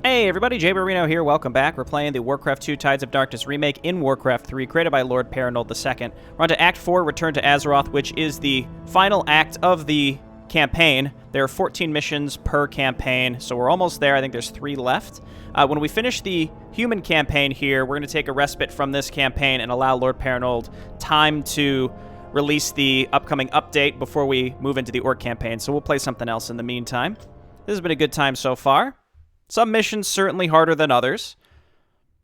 Hey everybody, Jay Barino here, welcome back. We're playing the Warcraft 2 Tides of Darkness remake in Warcraft 3, created by Lord Perenolde II. We're on to Act 4, Return to Azeroth, which is the final act of the campaign. There are 14 missions per campaign, so we're almost there. I think there's 3 left. When we finish the human campaign here, we're going to take a respite from this campaign and allow Lord Perenolde time to release the upcoming update before we move into the Orc campaign, so we'll play something else in the meantime. This has been a good time so far. Some missions certainly harder than others.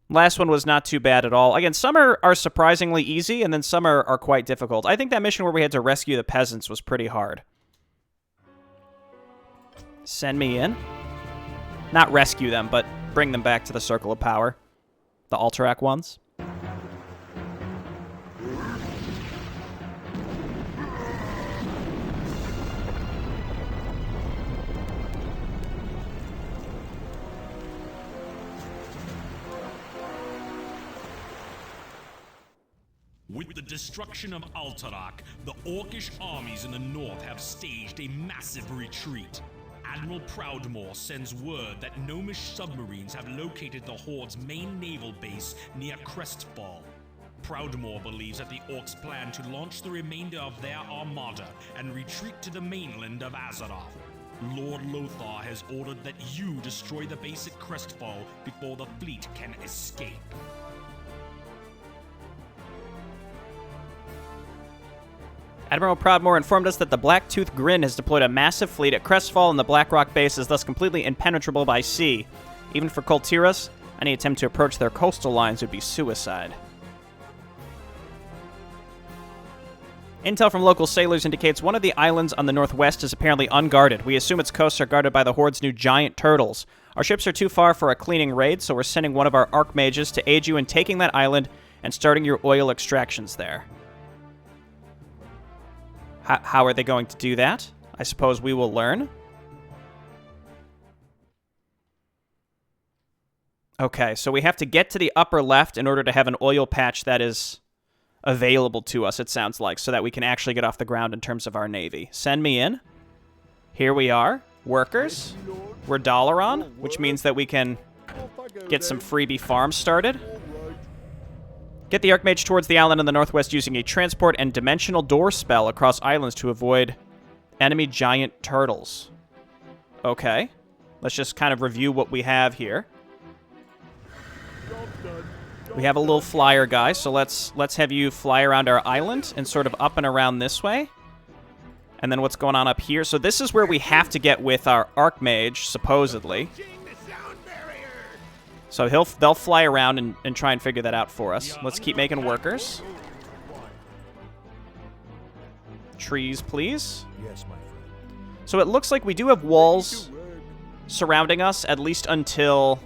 Last one was not too bad at all. Again, some are surprisingly easy, and then some are quite difficult. I think that mission where we had to rescue the peasants was pretty hard. Send me in. Not rescue them, but bring them back to the Circle of Power. The Alterac ones. With the destruction of Alterac, the Orcish armies in the north have staged a massive retreat. Admiral Proudmoore sends word that Gnomish submarines have located the Horde's main naval base near Crestfall. Proudmoore believes that the Orcs plan to launch the remainder of their armada and retreat to the mainland of Azeroth. Lord Lothar has ordered that you destroy the base at Crestfall before the fleet can escape. Admiral Proudmoore informed us that the Blacktooth Grin has deployed a massive fleet at Crestfall, and the Blackrock base is thus completely impenetrable by sea. Even for Kultiras, any attempt to approach their coastal lines would be suicide. Intel from local sailors indicates one of the islands on the northwest is apparently unguarded. We assume its coasts are guarded by the Horde's new giant turtles. Our ships are too far for a cleaning raid, so we're sending one of our Archmages to aid you in taking that island and starting your oil extractions there. How are they going to do that? I suppose we will learn. Okay, so we have to get to the upper left in order to have an oil patch that is available to us, it sounds like, so that we can actually get off the ground in terms of our navy. Send me in. Here we are. Workers. We're Dalaran, which means that we can get some freebie farms started. Get the Archmage towards the island in the northwest using a transport and dimensional door spell across islands to avoid enemy giant turtles. Okay. Let's just kind of review what we have here. We have a little flyer guy, so let's have you fly around our island and sort of up and around this way. And then what's going on up here? So this is where we have to get with our Archmage, supposedly. So they'll fly around and try and figure that out for us. Let's keep making workers. Trees, please. Yes, my friend. So it looks like we do have walls surrounding us, at least until...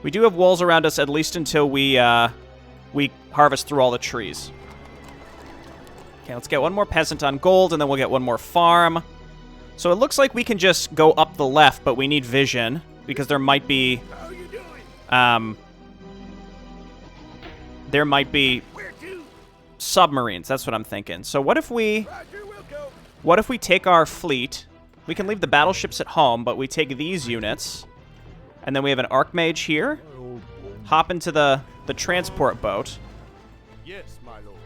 We do have walls around us, at least until we harvest through all the trees. Okay, let's get one more peasant on gold, and then we'll get one more farm. So it looks like we can just go up the left, but we need vision, because there might be... there might be submarines, that's what I'm thinking. So what if we take our fleet, we can leave the battleships at home, but we take these units, and then we have an Archmage here, hop into the transport boat. Yes, my lord.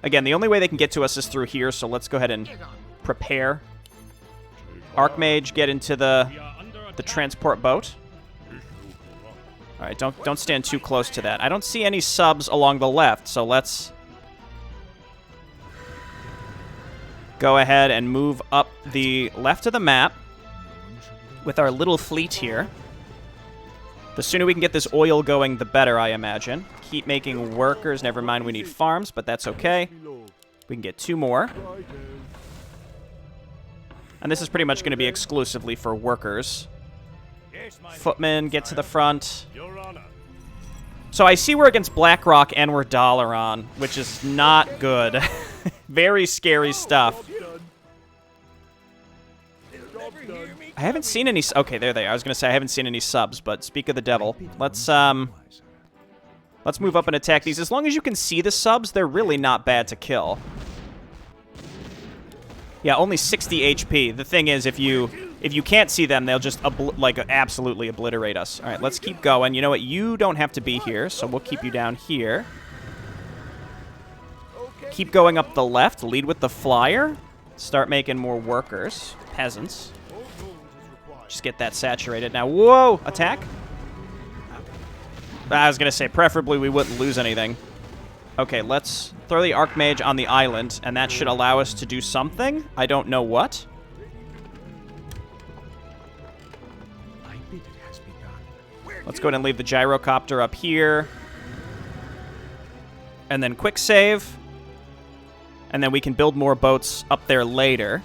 Again, the only way they can get to us is through here, so let's go ahead and prepare. Archmage, get into the transport boat. All right, don't stand too close to that. I don't see any subs along the left, so let's go ahead and move up the left of the map with our little fleet here. The sooner we can get this oil going, the better, I imagine. Keep making workers. Never mind, we need farms, but that's okay. We can get 2 more. And this is pretty much going to be exclusively for workers. Footmen, get to the front. So I see we're against Blackrock and we're Dalaran, which is not good. Very scary stuff. I haven't seen any... Okay, there they are. I was going to say I haven't seen any subs, but speak of the devil. Let's move up and attack these. As long as you can see the subs, they're really not bad to kill. Yeah, only 60 HP. The thing is, if you if you can't see them, they'll just like absolutely obliterate us. All right, let's keep going. You know what? You don't have to be here, so we'll keep you down here. Keep going up the left. Lead with the flyer. Start making more workers, peasants. Just get that saturated. Now, whoa! Attack? I was going to say, preferably we wouldn't lose anything. Okay, let's throw the Archmage on the island, and that should allow us to do something. I don't know what. Let's go ahead and leave the gyrocopter up here. And then quick save. And then we can build more boats up there later.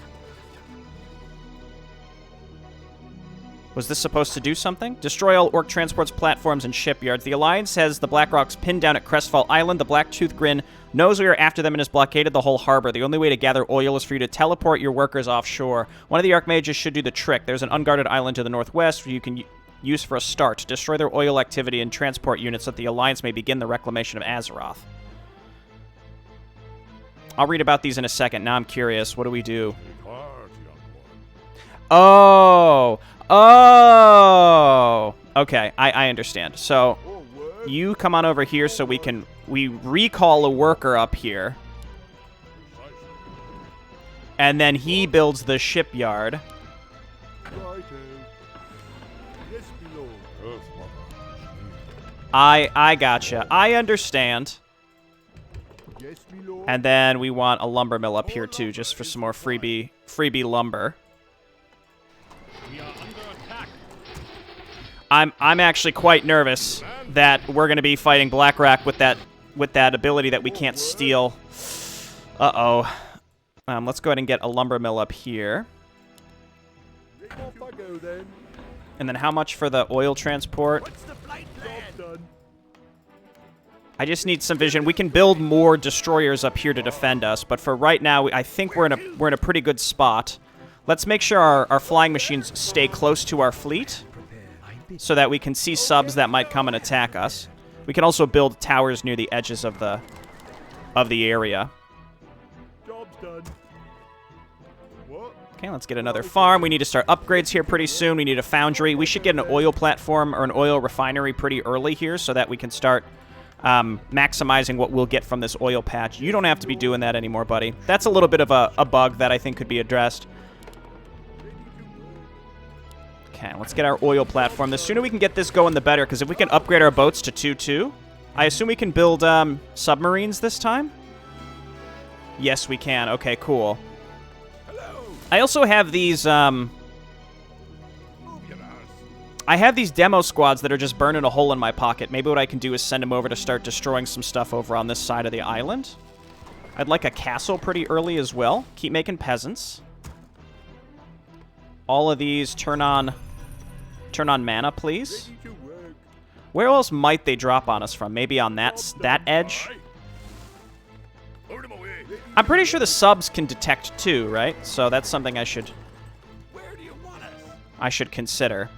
Was this supposed to do something? Destroy all Orc transports, platforms, and shipyards. The Alliance has the Blackrocks pinned down at Crestfall Island. The Blacktooth Grin knows we are after them and has blockaded the whole harbor. The only way to gather oil is for you to teleport your workers offshore. One of the Archmages should do the trick. There's an unguarded island to the northwest where you can use for a start. Destroy their oil activity and transport units so that the Alliance may begin the reclamation of Azeroth. I'll read about these in a second. Now I'm curious. What do we do? Oh! Oh! Okay, I understand. So, you come on over here so we recall a worker up here. And then he builds the shipyard. I gotcha. I understand. And then we want a lumber mill up here too, just for some more freebie lumber. I'm actually quite nervous that we're going to be fighting Blackrock with that ability that we can't steal. Uh-oh. Let's go ahead and get a lumber mill up here. And then how much for the oil transport? I just need some vision. We can build more destroyers up here to defend us, but for right now, I think we're in a pretty good spot. Let's make sure our flying machines stay close to our fleet, so that we can see subs that might come and attack us. We can also build towers near the edges of the area. Job's done. What? Okay, let's get another farm. We need to start upgrades here pretty soon. We need a foundry. We should get an oil platform or an oil refinery pretty early here so that we can start maximizing what we'll get from this oil patch. You don't have to be doing that anymore, buddy. That's a little bit of a bug that I think could be addressed. Okay, let's get our oil platform. The sooner we can get this going, the better, because if we can upgrade our boats to 2-2, I assume we can build submarines this time? Yes, we can. Okay, cool. I also have these, I have these demo squads that are just burning a hole in my pocket. Maybe what I can do is send them over to start destroying some stuff over on this side of the island. I'd like a castle pretty early as well. Keep making peasants. All of these turn on mana, please. Where else might they drop on us from? Maybe on that edge? I'm pretty sure the subs can detect too, right? So that's something I should consider.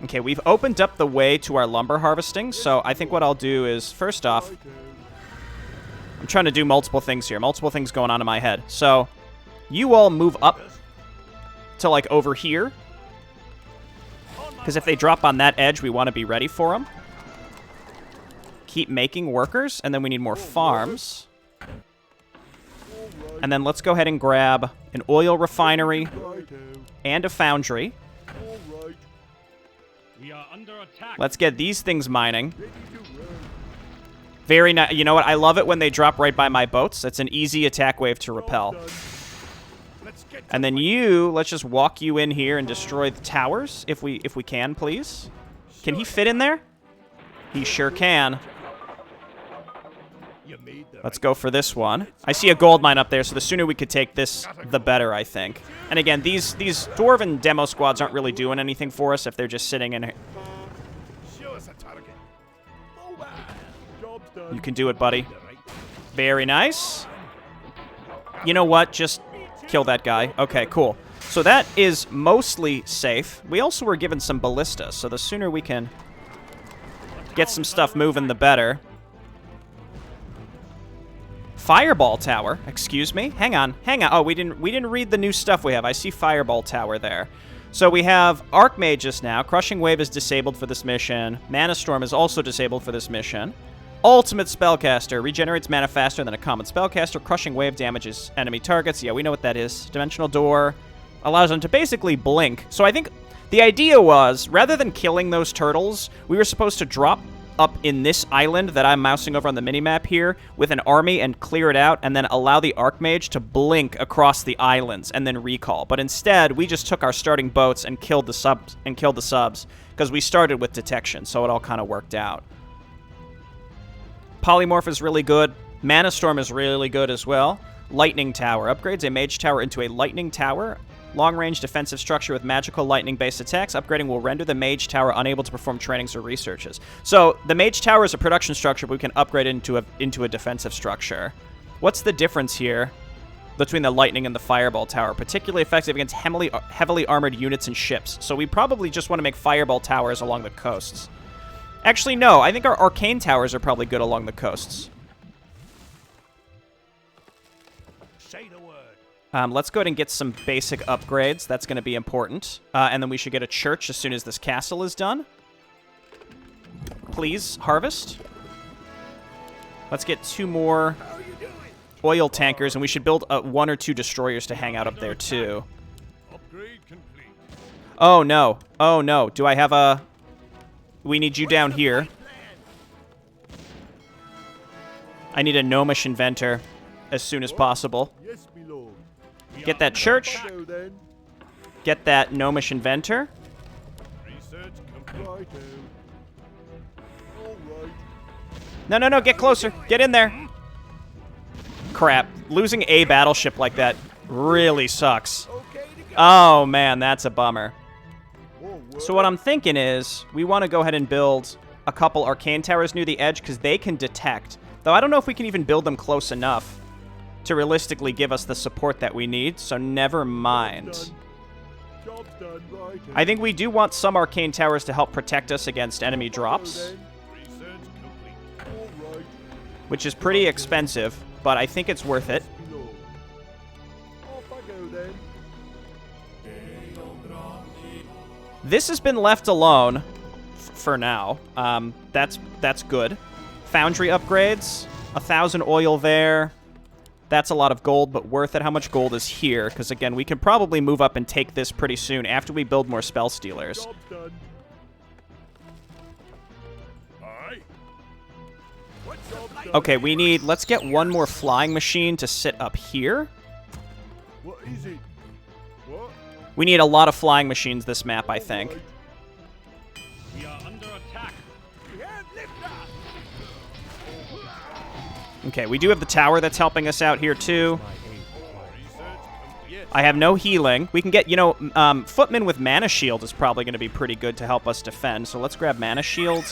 Okay, we've opened up the way to our lumber harvesting, so I think what I'll do is, first off, I'm trying to do multiple things here. Multiple things going on in my head. So, you all move up to, like, over here. Because if they drop on that edge, we want to be ready for them. Keep making workers, and then we need more farms. And then let's go ahead and grab an oil refinery and a foundry. Let's get these things mining. Very nice. You know what? I love it when they drop right by my boats. It's an easy attack wave to repel. And then let's just walk you in here and destroy the towers, if we can, please. Can he fit in there? He sure can. Let's go for this one. I see a gold mine up there, so the sooner we could take this, the better, I think. And again, these Dwarven demo squads aren't really doing anything for us if they're just sitting in here. You can do it, buddy. Very nice. You know what? Just kill that guy. Okay, cool. So that is mostly safe. We also were given some ballistas, so the sooner we can get some stuff moving, the better. Fireball tower. Excuse me. Hang on. Oh, we didn't read the new stuff we have. I see fireball tower there. So we have Archmages now. Crushing Wave is disabled for this mission. Mana Storm is also disabled for this mission. Ultimate Spellcaster. Regenerates mana faster than a common spellcaster. Crushing Wave damages enemy targets. Yeah, we know what that is. Dimensional Door allows them to basically blink. So I think the idea was, rather than killing those turtles, we were supposed to drop up in this island that I'm mousing over on the minimap here with an army and clear it out, and then allow the Archmage to blink across the islands and then recall. But instead, we just took our starting boats and killed the subs because we started with detection, so it all kind of worked out. Polymorph is really good. Mana Storm is really good as well. Lightning Tower upgrades a Mage Tower into a Lightning Tower. Long-range defensive structure with magical lightning-based attacks. Upgrading will render the Mage Tower unable to perform trainings or researches. So the Mage Tower is a production structure, but we can upgrade it into a defensive structure. What's the difference here between the Lightning and the Fireball Tower? Particularly effective against heavily armored units and ships. So we probably just want to make Fireball Towers along the coasts. Actually, no. I think our Arcane Towers are probably good along the coasts. Say the word. Let's go ahead and get some basic upgrades. That's going to be important. And then we should get a church as soon as this castle is done. Please, harvest. Let's get 2 more oil tankers, and we should build 1 or 2 destroyers to hang out up there, too. Upgrade complete. Oh, no. Oh, no. Do I have a... We need you down here. I need a gnomish inventor as soon as possible. Yes, me lord. Get that church. Go then. Get that gnomish inventor. Research complete. All right. No, get closer. Get in there. Crap. Losing a battleship like that really sucks. Okay to go. Oh, man, that's a bummer. Whoa, So what I'm thinking is we want to go ahead and build a couple Arcane Towers near the edge because they can detect. Though I don't know if we can even build them close enough to realistically give us the support that we need, so never mind. Job's done, right. I think we do want some Arcane Towers to help protect us against enemy drops, Research complete. All right. which is pretty expensive, but I think it's worth it. Me lord. Off I go then. This has been left alone for now. That's good. Foundry upgrades, 1,000 oil there. That's a lot of gold, but worth it. How much gold is here? Because, again, we can probably move up and take this pretty soon after we build more spell stealers. Job's done. Aye. What's job's done? Okay, let's get 1 more flying machine to sit up here. What is it? What? We need a lot of flying machines this map, I think. All right. We are under attack. We have liftoff. Okay, we do have the tower that's helping us out here, too. I have no healing. We can get, Footman with Mana Shield is probably going to be pretty good to help us defend, so let's grab Mana Shield.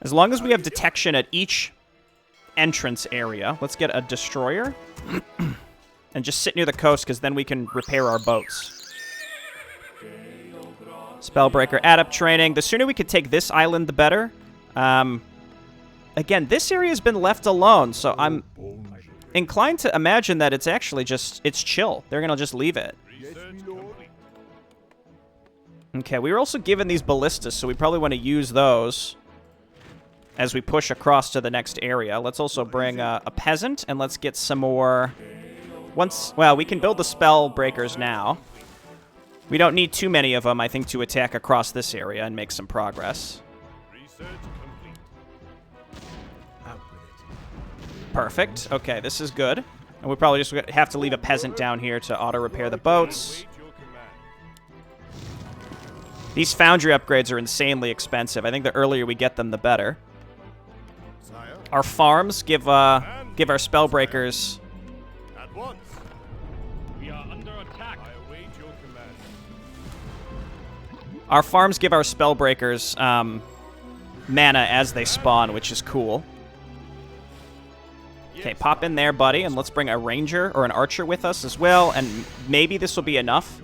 As long as we have detection at each entrance area, let's get a destroyer. And just sit near the coast, because then we can repair our boats. Spellbreaker Adept training. The sooner we could take this island, the better. Again, this area has been left alone, so I'm inclined to imagine that it's actually it's chill. They're going to just leave it. Yes, me lord. Okay, we were also given these ballistas, so we probably want to use those as we push across to the next area. Let's also bring a peasant, and let's get some more... Well, we can build the spell breakers now. We don't need too many of them, I think, to attack across this area and make some progress. Research complete. Out with it. Perfect. Okay, this is good. And we probably just have to leave a peasant down here to auto-repair the boats. Wait your command. These foundry upgrades are insanely expensive. I think the earlier we get them, the better. Sire, Our farms give our spellbreakers... at once. We are under attack. I await your command. Our farms give our spellbreakers mana as they spawn, which is cool. Okay, pop in there, buddy, and let's bring a ranger or an archer with us as well, and maybe this will be enough.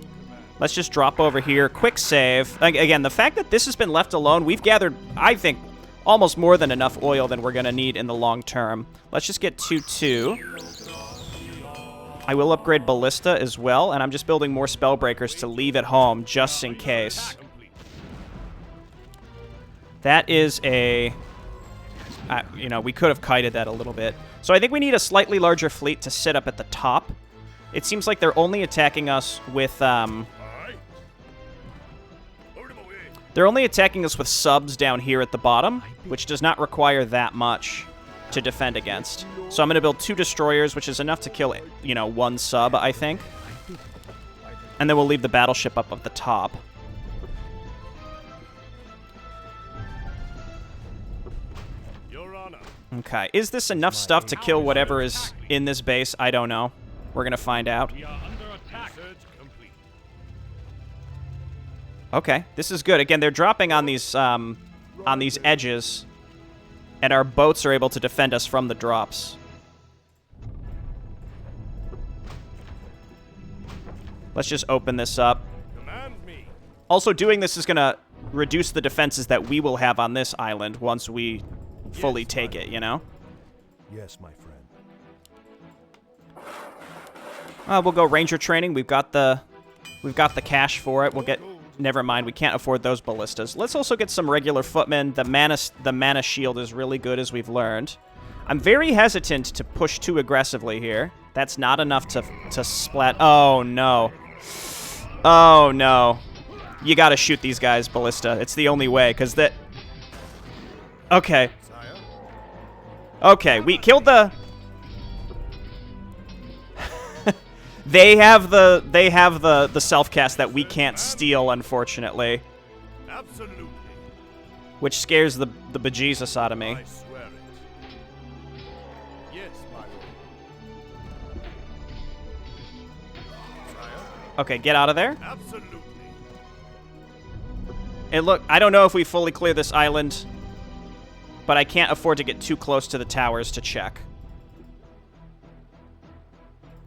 Let's just drop over here. Quick save. Again, the fact that this has been left alone, we've gathered, I think, almost more than enough oil than we're going to need in the long term. Let's just get 2-2. I will upgrade Ballista as well, and I'm just building more Spellbreakers to leave at home just in case. That is a... you know, we could have kited that a little bit. So I think we need a slightly larger fleet to sit up at the top. It seems like they're only attacking us with... They're only attacking us with subs down here at the bottom, which does not require that much to defend against. So I'm going to build 2 destroyers, which is enough to kill, you know, 1 sub, I think. And then we'll leave the battleship up at the top. Your Honor. Okay, is this enough stuff to kill whatever is in this base? I don't know. We're going to find out. We are under attack. Research complete. Okay, this is good. Again, they're dropping on these edges, and our boats are able to defend us from the drops. Let's just open this up. Command me. Also, doing this is going to reduce the defenses that we will have on this island once we fully take it, you know? Yes, my friend. We'll go ranger training. We've got the cash for it. We'll get... Never mind, we can't afford those ballistas. Let's also get some regular footmen. The mana shield is really good, as we've learned. I'm very hesitant to push too aggressively here. That's not enough to splat. Oh, no. Oh, no. You gotta shoot these guys, ballista. It's the only way, because that... Okay. Okay, we killed the... They have the self-cast that we can't steal, unfortunately. Absolutely. Which scares the bejesus out of me. I swear it. Yes, my lord. Sire? Okay, get out of there. Absolutely. And look, I don't know if we fully clear this island, but I can't afford to get too close to the towers to check.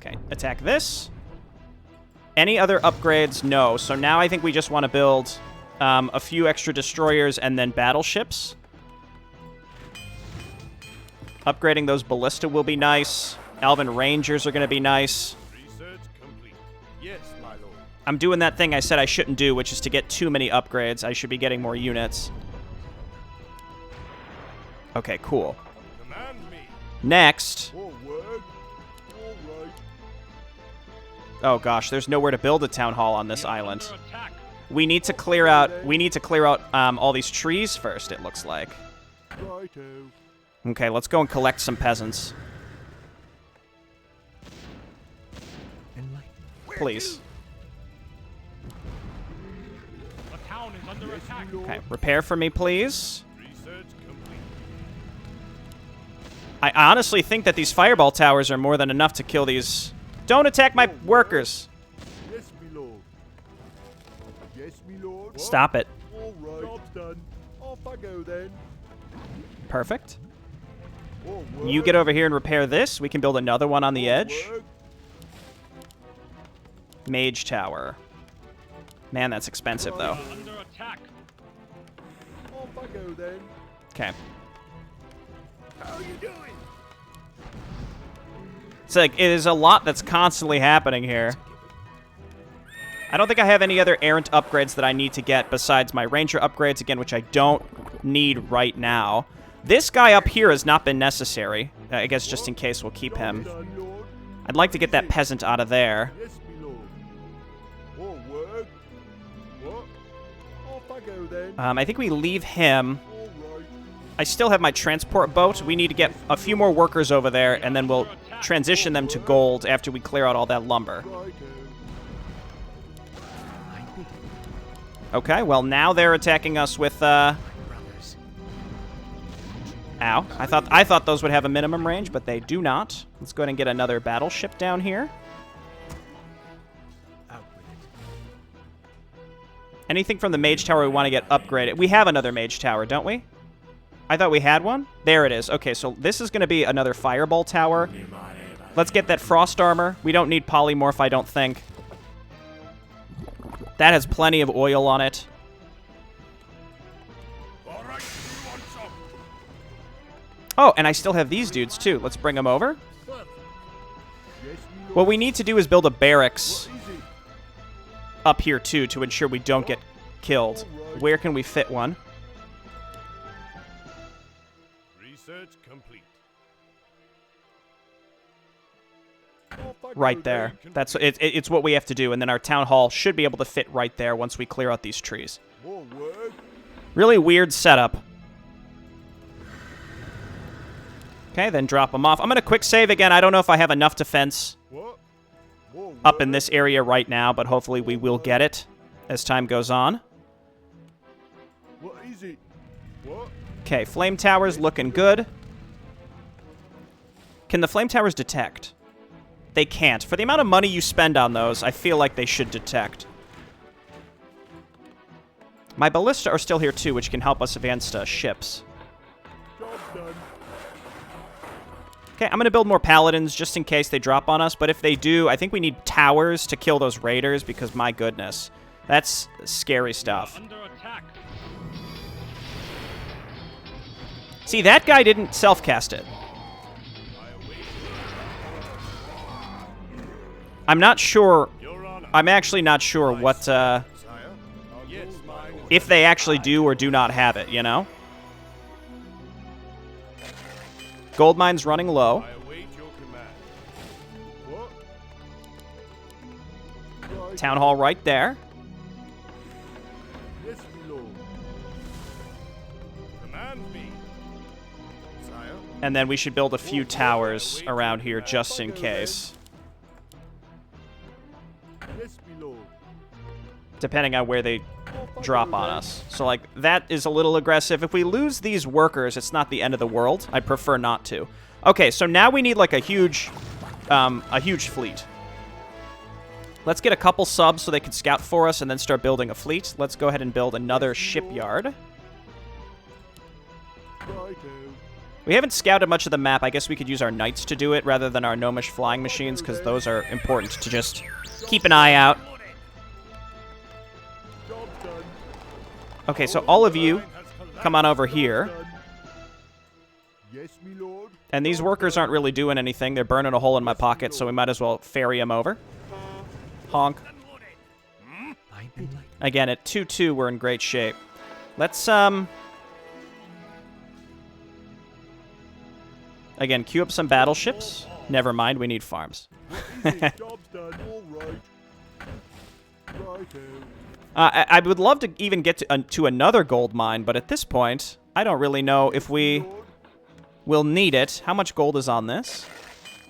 Okay, attack this. Any other upgrades? No. So now I think we just want to build a few extra destroyers and then battleships. Upgrading those ballista will be nice. Elven Rangers are going to be nice. Research complete. Yes, my lord. I'm doing that thing I said I shouldn't do, which is to get too many upgrades. I should be getting more units. Okay, cool. Command me. Next... Forward. All right. Oh gosh, there's nowhere to build a town hall on this island. Under attack. We need to clear out all these trees first, it looks like. Righto. Okay, let's go and collect some peasants. Please. The town is under attack. Okay, repair for me, please. Research complete. I honestly think that these fireball towers are more than enough to kill these... Don't attack my workers! Yes, my lord. Yes, my lord. Stop it. All right. Job's done. Off I go then. Perfect. Forward. You get over here and repair this. We can build another one on the edge. Forward. Mage tower. Man, that's expensive, though. Under attack. Off I go then. Okay. How are you doing? It's like, it is a lot that's constantly happening here. I don't think I have any other errant upgrades that I need to get besides my ranger upgrades, again, which I don't need right now. This guy up here has not been necessary. I guess just in case we'll keep him. Done, lord. I'd like to get that peasant out of there. Yes, my lord. Forward. What? Off I go then. I think we leave him. All right. I still have my transport boat. We need to get a few more workers over there, and then we'll transition them to gold after we clear out all that lumber. Righto. Okay, well, now they're attacking us with, Ow. I thought those would have a minimum range, but they do not. Let's go ahead and get another battleship down here. Anything from the mage tower we want to get upgraded. We have another mage tower, don't we? I thought we had one. There it is. Okay, so this is going to be another fireball tower. Let's get that frost armor. We don't need polymorph, I don't think. That has plenty of oil on it. All right. You want some? Oh, and I still have these dudes, too. Let's bring them over. What we need to do is build a barracks up here, too, to ensure we don't get killed. Where can we fit one? Research complete. Right there. That's it's what we have to do, and then our town hall should be able to fit right there once we clear out these trees. More work. Really weird setup. Okay, then drop them off. I'm going to quick save again. I don't know if I have enough defense up in this area right now, but hopefully we will get it as time goes on. What is it? What? Okay, flame towers looking good. Can the flame towers detect? They can't. For the amount of money you spend on those, I feel like they should detect. My ballista are still here too, which can help us against ships. Job done. Okay, I'm going to build more paladins just in case they drop on us, but if they do, I think we need towers to kill those raiders because, my goodness, that's scary stuff. Under attack. See, that guy didn't self-cast it. I'm not sure. I'm actually not sure what, if they actually do or do not have it, you know? Gold mine's running low. Town hall right there. Yes, my lord. Command me. Sire. And then we should build a few towers around here just in case. Yes, my lord. Depending on where they drop on us. So, like, that is a little aggressive. If we lose these workers, it's not the end of the world. I'd prefer not to. Okay, so now we need, like, a huge fleet. Let's get a couple subs so they can scout for us and then start building a fleet. Let's go ahead and build another shipyard. We haven't scouted much of the map. I guess we could use our knights to do it rather than our gnomish flying machines because those are important to just keep an eye out. Okay, so all of you, come on over here. Yes, my lord. And these workers aren't really doing anything. They're burning a hole in my pocket, so we might as well ferry them over. Honk. Again, at 2-2, we're in great shape. Let's, again, queue up some battleships. Never mind, we need farms. Job's done. All right. Righto. I would love to even get to another gold mine, but at this point, I don't really know if we will need it. How much gold is on this?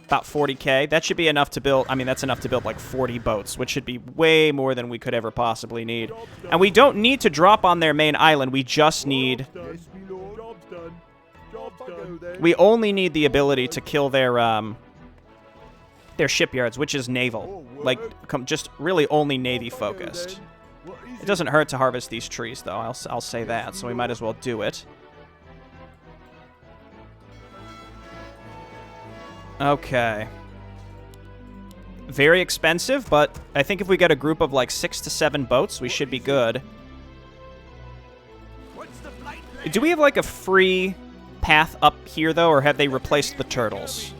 About 40k. That should be enough to build... I mean, that's enough to build like 40 boats, which should be way more than we could ever possibly need. And we don't need to drop on their main island. We just need... Yes, my lord. Job's done. Job's done. We only need the ability to kill their shipyards, which is naval. Like, just really only navy-focused. It doesn't hurt to harvest these trees, though. I'll say that, so we might as well do it. Okay. Very expensive, but I think if we get a group of like 6 to 7 boats, we should be good. Do we have like a free path up here, though, or have they replaced the turtles?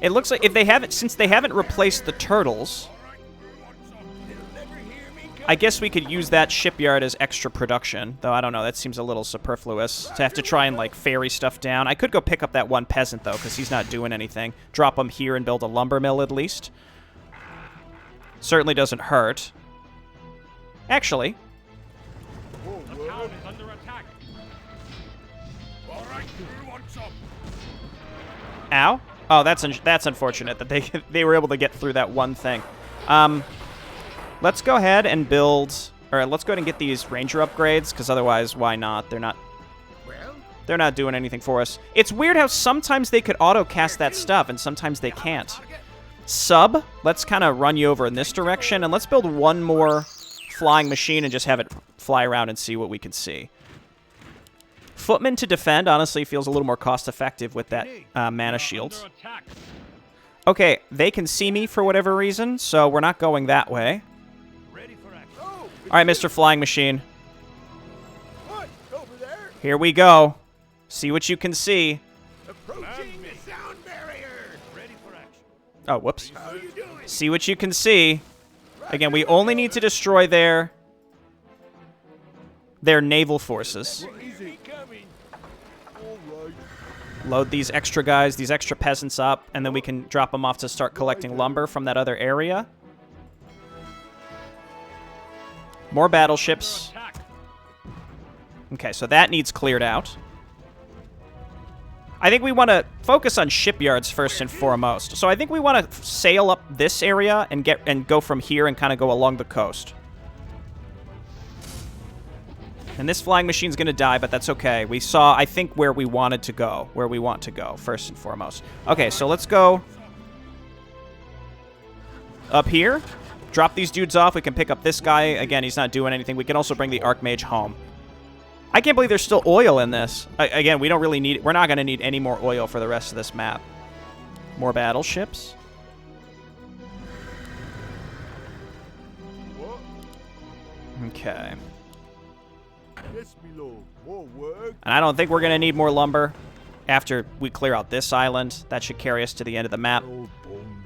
It looks like if they haven't, since they haven't replaced the turtles, I guess we could use that shipyard as extra production, though I don't know, that seems a little superfluous to have to try and, like, ferry stuff down. I could go pick up that one peasant, though, because he's not doing anything. Drop him here and build a lumber mill, at least. Certainly doesn't hurt. Actually. The town is under attack. All right, who wants some? Ow. Oh, that's unfortunate that they were able to get through that one thing. Let's go ahead and build, or let's go ahead and get these ranger upgrades, because otherwise, why not? They're not doing anything for us. It's weird how sometimes they could auto-cast that stuff, and sometimes they can't. Sub, let's kind of run you over in this direction, and let's build one more flying machine and just have it fly around and see what we can see. Footman to defend, honestly, feels a little more cost-effective with that mana shield. Okay, they can see me for whatever reason, so we're not going that way. All right, Mr. Flying Machine. What? Over there? Here we go. See what you can see. Approaching the sound barrier. Ready for action. Oh, whoops. How you doing? See what you can see. Again, we only need to destroy their naval forces. Easy coming. All right. Load these extra guys, these extra peasants up, and then we can drop them off to start collecting lumber from that other area. More battleships. Okay, so that needs cleared out. I think we want to focus on shipyards first and foremost. So I think we want to sail up this area and go from here and kind of go along the coast. And this flying machine's going to die, but that's okay. We saw, I think, where we wanted to go, where we want to go, first and foremost. Okay, so let's go up here. Drop these dudes off. We can pick up this guy. Again, he's not doing anything. We can also bring the Archmage home. I can't believe there's still oil in this. Again, we don't really need... We're not going to need any more oil for the rest of this map. More battleships. What? Okay. Yes, my lord. More work. And I don't think we're going to need more lumber after we clear out this island. That should carry us to the end of the map. Old bones.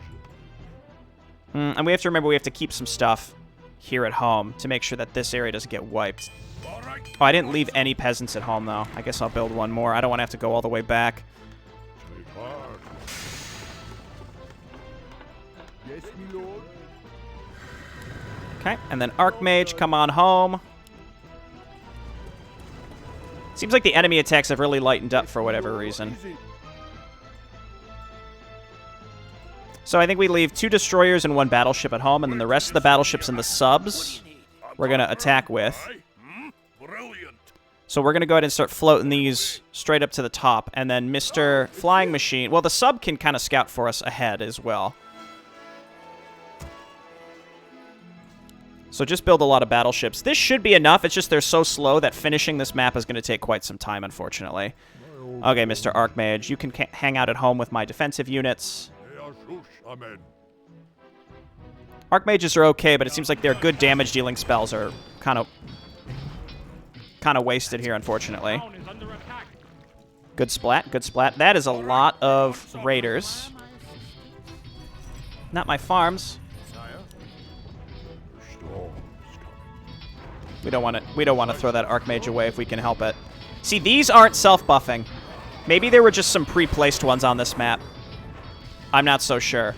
And we have to remember we have to keep some stuff here at home to make sure that this area doesn't get wiped. Oh, I didn't leave any peasants at home, though. I guess I'll build one more. I don't want to have to go all the way back. Take heart. Yes, my lord. Okay, and then Archmage, come on home. Seems like the enemy attacks have really lightened up for whatever reason. Easy. So I think we leave 2 destroyers and 1 battleship at home, and then the rest of the battleships and the subs we're going to attack with. Brilliant. So we're going to go ahead and start floating these straight up to the top, and then Mr. Flying Machine... Well, the sub can kind of scout for us ahead as well. So just build a lot of battleships. This should be enough. It's just they're so slow that finishing this map is going to take quite some time, unfortunately. Okay, Mr. Archmage, you can hang out at home with my defensive units. Archmages are okay, but it seems like their good damage-dealing spells are kind of wasted here, unfortunately. Good splat, good splat. That is a lot of raiders. Not my farms. We don't want to throw that Archmage away if we can help it. See, these aren't self-buffing. Maybe there were just some pre-placed ones on this map. I'm not so sure.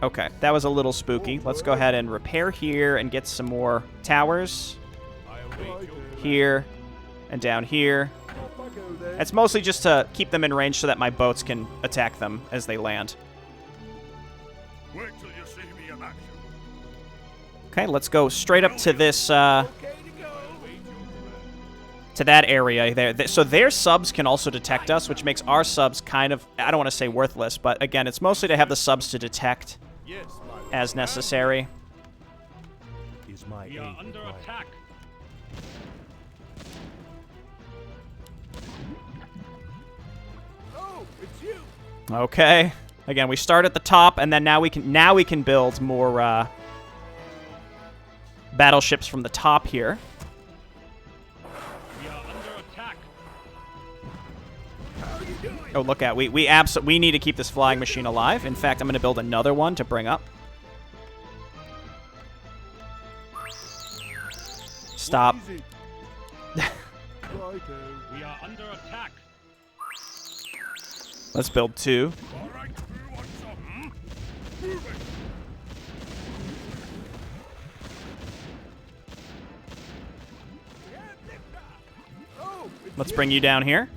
Okay, that was a little spooky. Let's go ahead and repair here and get some more towers. Here and down here. It's mostly just to keep them in range so that my boats can attack them as they land. Wait till you see me in action. Okay, let's go straight up to this, to that area there. So their subs can also detect us, which makes our subs kind of, I don't want to say worthless, but again, it's mostly to have the subs to detect as necessary. Is my We are under attack. Oh, it's you. Okay. Again, we start at the top, and then now we can build more battleships from the top here. We are under attack. How are you doing? Oh, look at we need to keep this flying machine alive. In fact, I'm going to build another one to bring up. Stop. Easy. Righto. We are under attack. Let's build 2. All right, who wants some? Moving. Oh, it's Let's you. bring you down here.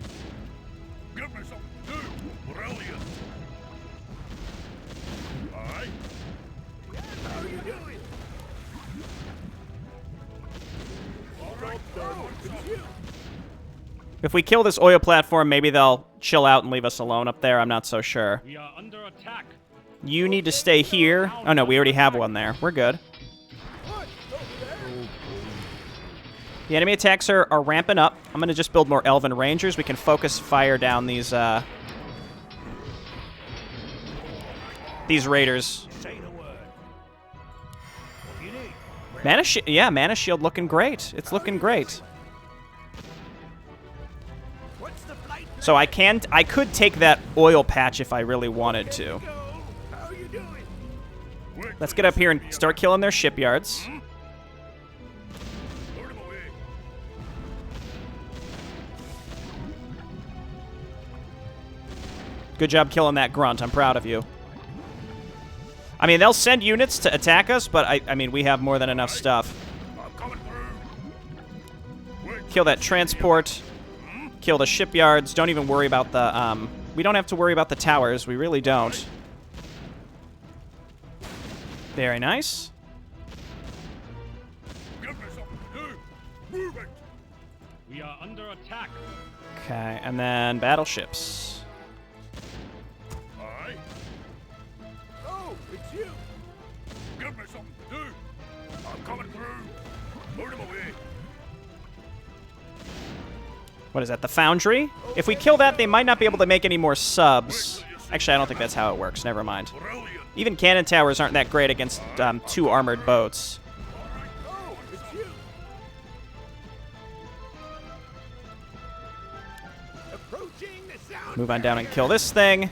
Give me some new. Brilliant. Aye. How are you doing? All right, it's you. If we kill this oil platform, maybe they'll chill out and leave us alone up there. I'm not so sure. We are under attack. You need to stay here. Oh, no, we already have one there. We're good. What? Over there? The enemy attacks are ramping up. I'm going to just build more Elven Rangers. We can focus fire down these raiders. Mana Shield looking great. It's looking great. So I could take that oil patch if I really wanted to. Let's get up here and start killing their shipyards. Good job killing that grunt. I'm proud of you. I mean, they'll send units to attack us, but I mean, we have more than enough stuff. Kill that transport. Kill the shipyards. Don't even worry about the, we don't have to worry about the towers. We really don't. Very nice. We are under attack. Okay, and then battleships. Oh, it's you. Give me something to do. I'm coming through. Load him away. What is that, the Foundry? If we kill that, they might not be able to make any more subs. Actually, I don't think that's how it works. Never mind. Even cannon towers aren't that great against 2 armored boats. Oh, it's you. Approaching the sound. Move on down and kill this thing.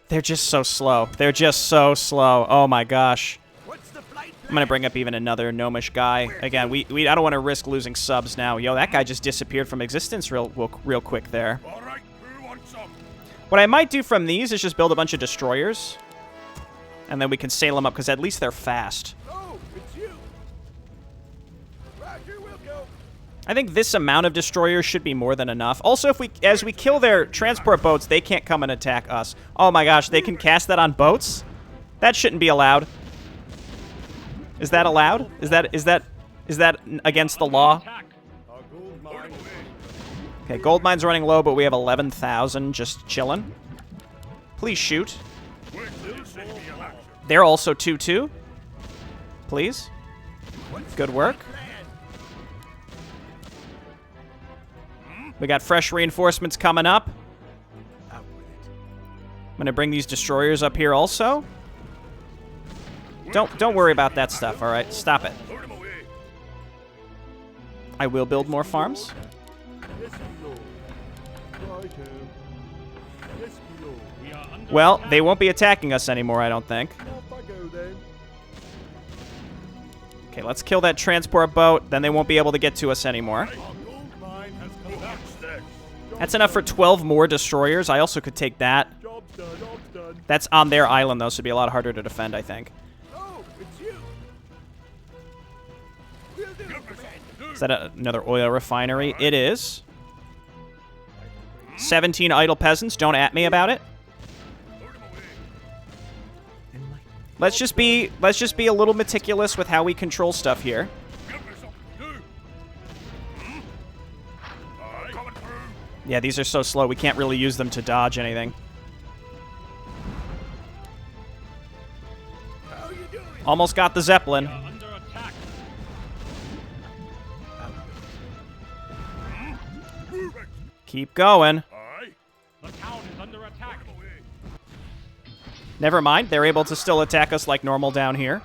They're just so slow. They're just so slow. Oh my gosh. I'm gonna bring up even another gnomish guy. Again, I don't want to risk losing subs now. Yo, that guy just disappeared from existence real quick there. All right, who wants some? What I might do from these is just build a bunch of destroyers. And then we can sail them up, because at least they're fast. Oh, it's you. Roger, we'll go. I think this amount of destroyers should be more than enough. Also, as we kill their transport boats, they can't come and attack us. Oh my gosh, they can cast that on boats? That shouldn't be allowed. Is that allowed? Is that against the law? Our gold mine. Okay, gold mine's running low, but we have 11,000 just chilling. Please shoot. They're also 2-2. Please. Good work. We got fresh reinforcements coming up. I'm gonna bring these destroyers up here also. Don't worry about that stuff, all right? Stop it. I will build more farms. Yes, my lord. Righto. Yes, my lord. We are under Well, attack. they won't be attacking us anymore, I don't think. Off I go then. Okay, let's kill that transport boat. Then they won't be able to get to us anymore. Our gold mine has come back. That's enough for 12 more destroyers. I also could take that. Job's done. Job's done. That's on their island, though, so it'd be a lot harder to defend, I think. Oh, it's you. We'll do, Commander. Is that another oil refinery? It is. 17 idle peasants. Don't at me about it. Let's just be a little meticulous with how we control stuff here. Yeah, these are so slow. We can't really use them to dodge anything. How you doing? Almost got the Zeppelin. Under attack. Keep going. The town is under attack. Never mind. They're able to still attack us like normal down here.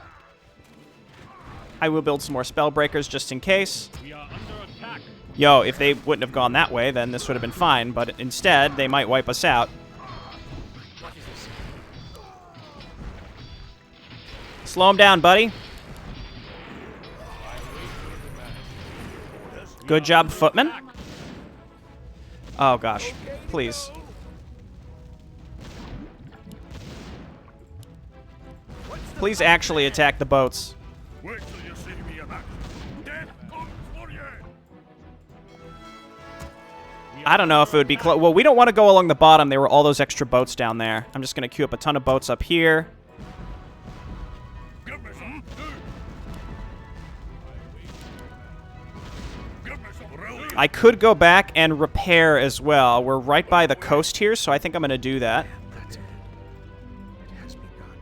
I will build some more spell breakers just in case. We are under attack. Yo, if they wouldn't have gone that way, then this would have been fine. But instead, they might wipe us out. Slow him down, buddy. Good job, footman. Oh, gosh. Please. Please actually attack the boats. Wait till you see me in action. Death comes for you. I don't know if it would be close. Well, we don't want to go along the bottom. There were all those extra boats down there. I'm just going to queue up a ton of boats up here. Give me some. Give me some. Brilliant. I could go back and repair as well. We're right by the coast here, so I think I'm going to do that. That's it. It has begun.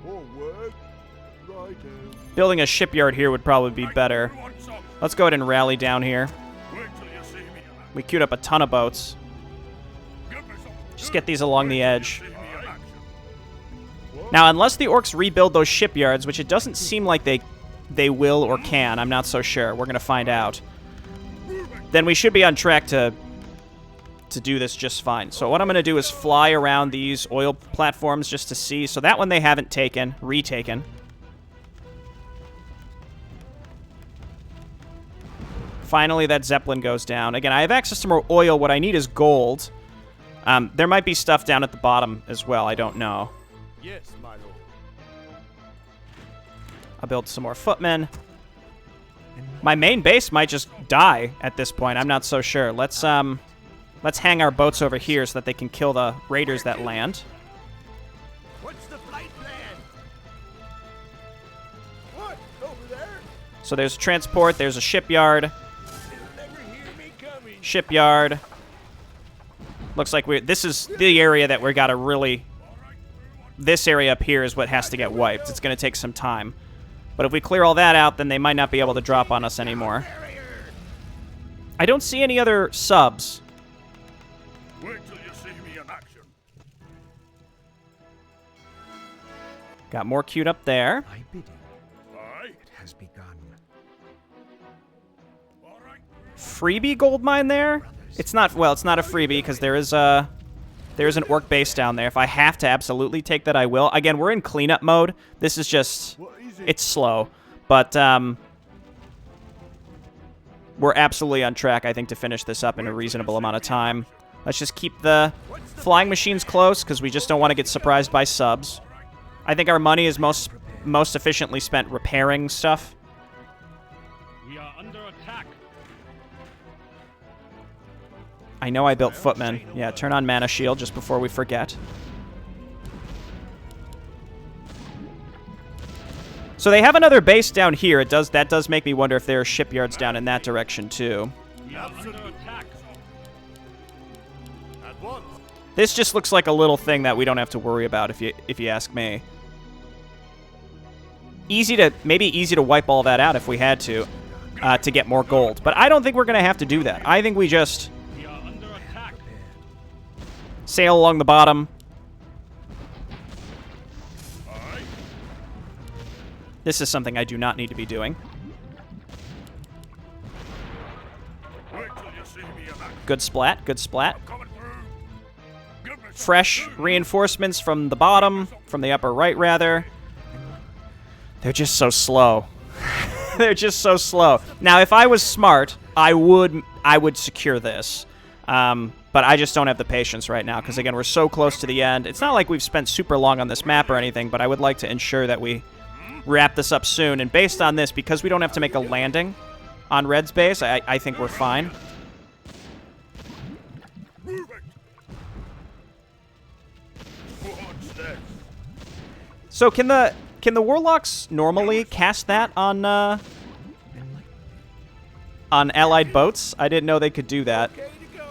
Forward. Building a shipyard here would probably be better. Let's go ahead and rally down here. We queued up a ton of boats. Just get these along the edge. Now, unless the orcs rebuild those shipyards, which it doesn't seem like they will or can, I'm not so sure. We're going to find out. Then we should be on track to do this just fine. So what I'm going to do is fly around these oil platforms just to see. So that one they haven't taken, retaken. Finally, that Zeppelin goes down. Again, I have access to more oil. What I need is gold. There might be stuff down at the bottom as well. I don't know. Yes, my lord. I'll build some more footmen. My main base might just die at this point. I'm not so sure. Let's hang our boats over here so that they can kill the raiders that land. What's the flight plan? What? Over there? So there's transport. There's a shipyard. They'll never hear me coming. Shipyard. Looks like this is the area that we gotta really... This area up here is what has to get wiped. It's going to take some time. But if we clear all that out, then they might not be able to drop on us anymore. I don't see any other subs. Wait till you see me in action. Got more queued up there. My bidding, Aye. it has begun. All right. Freebie gold mine there? It's not, well, it's not a freebie because there's an orc base down there. If I have to absolutely take that, I will. Again, we're in cleanup mode. This is just, it's slow. But we're absolutely on track, I think, to finish this up in a reasonable amount of time. Let's just keep the flying machines close because we just don't want to get surprised by subs. I think our money is most efficiently spent repairing stuff. We are under attack. I know I built footmen. Yeah, turn on mana shield just before we forget. So they have another base down here. That does make me wonder if there are shipyards down in that direction too. We are under attack. At once. This just looks like a little thing that we don't have to worry about if you ask me. Maybe easy to wipe all that out if we had to get more gold. But I don't think we're going to have to do that. I think we just sail along the bottom. Aye. This is something I do not need to be doing. Wait till you see me in action. Good splat, good splat. Coming through. Give me some Fresh food. reinforcements from the bottom, from the upper right, rather. They're just so slow. They're just so slow. Now, if I was smart, I would secure this. But I just don't have the patience right now, because, again, we're so close to the end. It's not like we've spent super long on this map or anything, but I would like to ensure that we wrap this up soon. And based on this, because we don't have to make a landing on Red's base, I think we're fine. Move it. What's this? So can the warlocks normally cast that on allied boats? I didn't know they could do that. Okay to go.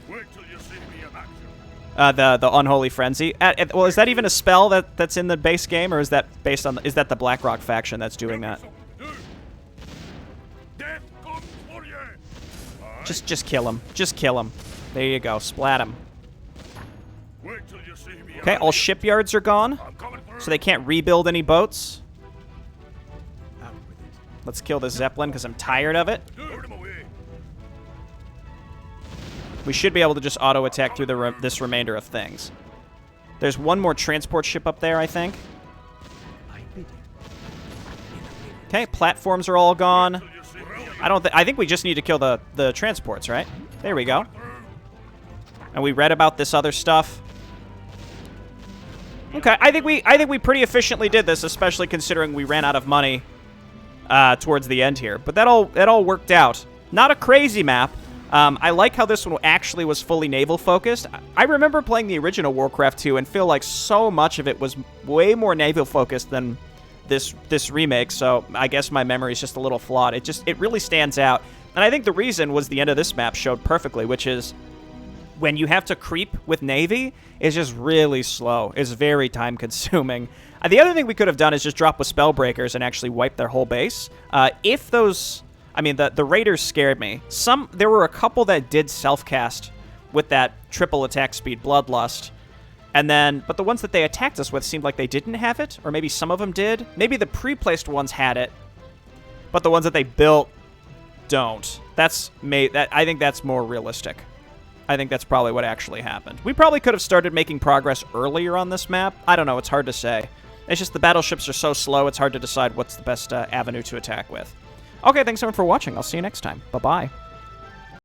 Wait till you see me in action. The unholy frenzy. Well, is that even a spell that's in the base game, or is that based on is that the Blackrock faction that's doing that? Death comes for you. Aye. Just kill him. Just kill him. There you go. Splat him. Wait till you see me. Okay, all shipyards are gone, I'm coming through. so they can't rebuild any boats. Out with it. Let's kill the Zeppelin because I'm tired of it. Put him away. We should be able to just auto-attack through this remainder of things. There's one more transport ship up there, I think. My bidding. Okay, platforms are all gone. Till you see me in I think we just need to kill the transports, right? There we go. And we read about this other stuff. Okay, I think we pretty efficiently did this, especially considering we ran out of money towards the end here. But that all worked out. Not a crazy map. I like how this one actually was fully naval focused. I remember playing the original Warcraft 2 and feel like so much of it was way more naval focused than this remake. So I guess my memory is just a little flawed. It really stands out. And I think the reason was the end of this map showed perfectly, which is when you have to creep with Navy, is just really slow. It's very time-consuming. The other thing we could have done is just drop with Spellbreakers and actually wipe their whole base. If those... I mean, the Raiders scared me. There were a couple that did self-cast with that triple attack speed Bloodlust. And then, but the ones that they attacked us with seemed like they didn't have it, or maybe some of them did. Maybe the pre-placed ones had it, but the ones that they built don't. I think that's more realistic. I think that's probably what actually happened. We probably could have started making progress earlier on this map. I don't know, it's hard to say. It's just the battleships are so slow, it's hard to decide what's the best avenue to attack with. Okay, thanks everyone for watching. I'll see you next time. Bye-bye.